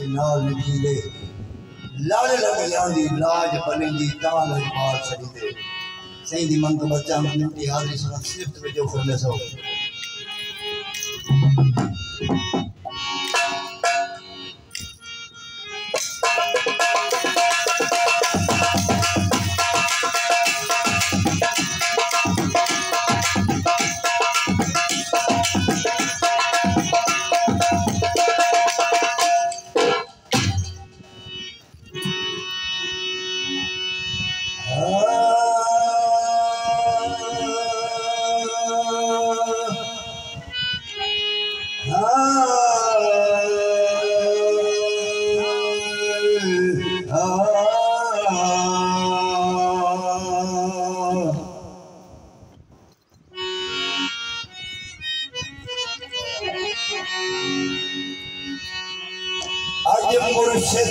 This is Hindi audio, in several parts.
नाल निकले लाड़ लग जांदी लाज बनेंदी ताल मार छड़ी दे सही दी मन तो बच्चा की हाजिरी सुन सिर्फ में जो खोले सो आज मुर्शिद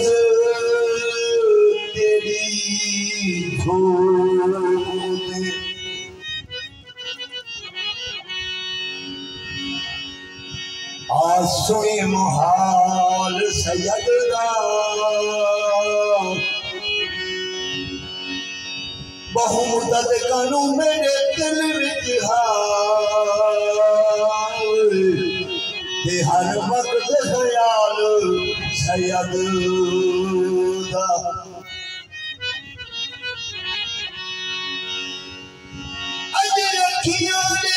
तेरी धूल आसुई महाल सैयदा बहुमुदत कनु मेरे दिल विच ते हर वक्त ख्याल सैयद दा अज रखियों ने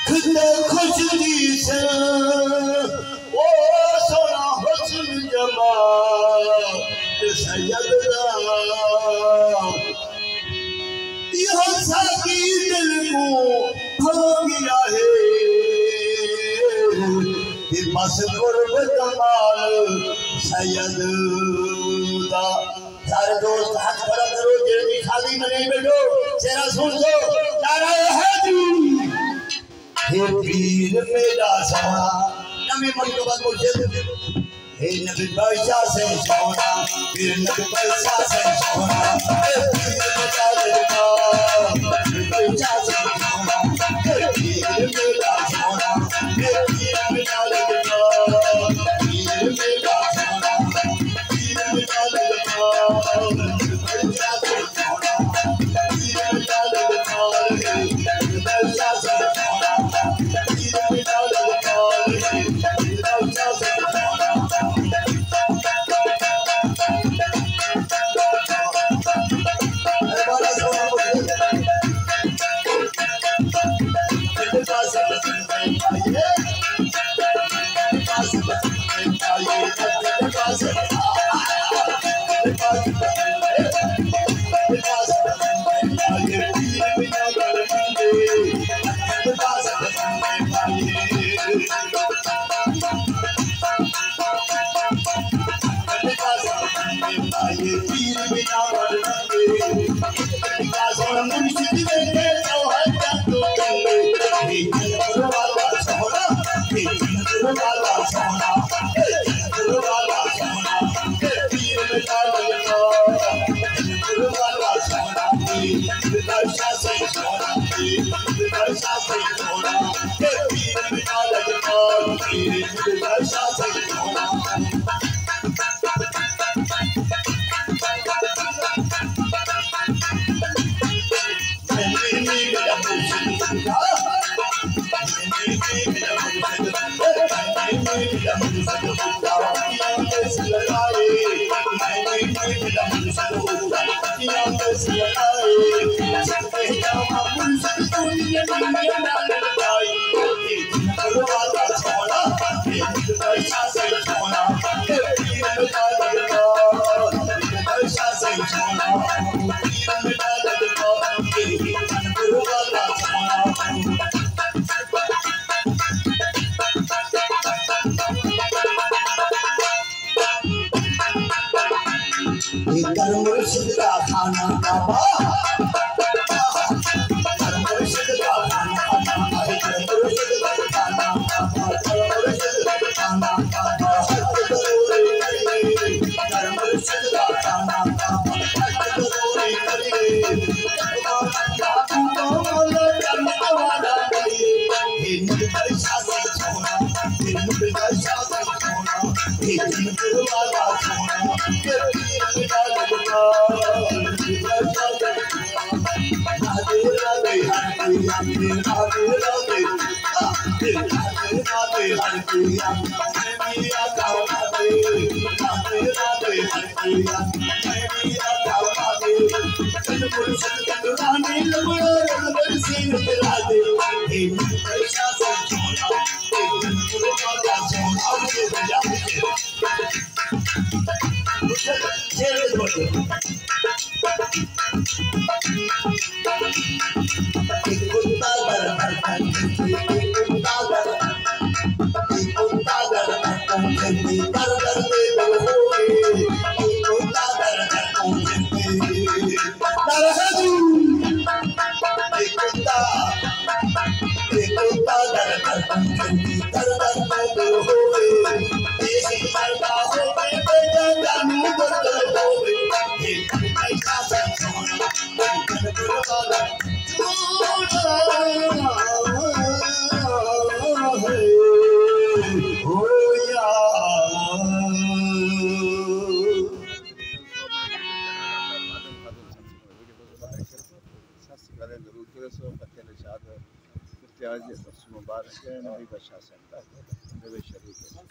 खुदा खुश दी से ओ सोना हुस्न जमाल सैयद दा यह साकी दिल को खो गया है कि बस कुर्ब कमाल सैयद दा सारे दोस्त हाथ खड़ा करो जेबी खाली में नहीं बैठो चेहरा सुन लो नारा है जी हे पीर मेरा सोना नमी मन को बात बोल हे नबी पैसा से सोना फिर नबी पैसा से सोना हे पीर मेरा पैसा से सोना हे पीर मेरा सोना हे पीर मेरा पीर मेरा सोना पीर मेरा पैसा से सोना पीर मेरा पैसा से सोना पीर मेरा पैसा से सोना मुर्शिद का खाना बाबा मुर्शिद का खाना मुझे शादी सोना ये मुझे शादी सोना ये दिल वाला सोना ये दिल वाला मुझे शादी राधे राधे हरे राधे राधे राधे राधे राधे हरे मेरा गाना दे राधे राधे हरे मेरा गाना दे चल पुरुष रानी लबड़ो रबर सिंह राधे ये पैसा सब सोना एक दिन पुरुष का सोना मुझे बजा मुझे चल बोलो एक कुत्ता गर दे दो मुबारक है नबी बशा से